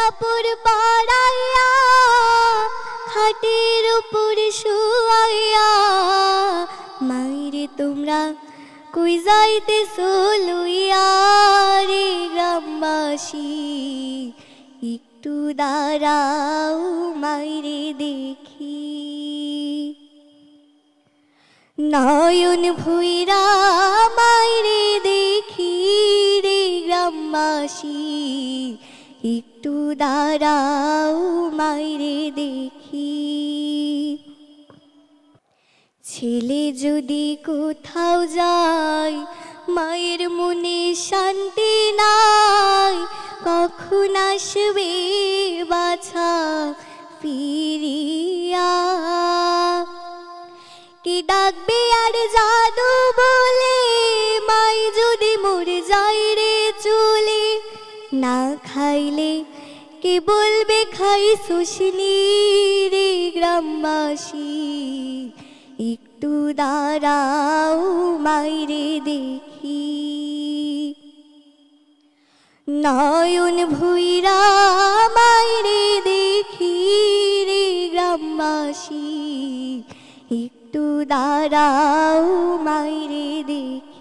কাপড় পরাইয়া খাটের উপর শুয়াইয়া মাইরে তোমরা কই যাইতেছো লইয়া রে গ্রামবাসী একটু দাঁড়াও মাইরে দেখি নয়ন ভুইরা মাইরে দেখি রে গ্রামবাসী একটু দাঁড়াও মাইরে দেখি ছেলে যদি কোথাও যায় মায়ের মনে শান্তি নাই কখন আসবে বাছা ফিরিয়া কি ডাকবে আর জাদু বলে মাই যদি মরে যায় রে চলে না খাইলে কে বলবে খাই শুশনি রে গ্রামবাসী একটু দাঁড়াও মাইরে দেখি নয়ন ভুইরা মাইরে দেখি রে গ্রামবাসী একটু দাঁড়াও মাইরে দেখি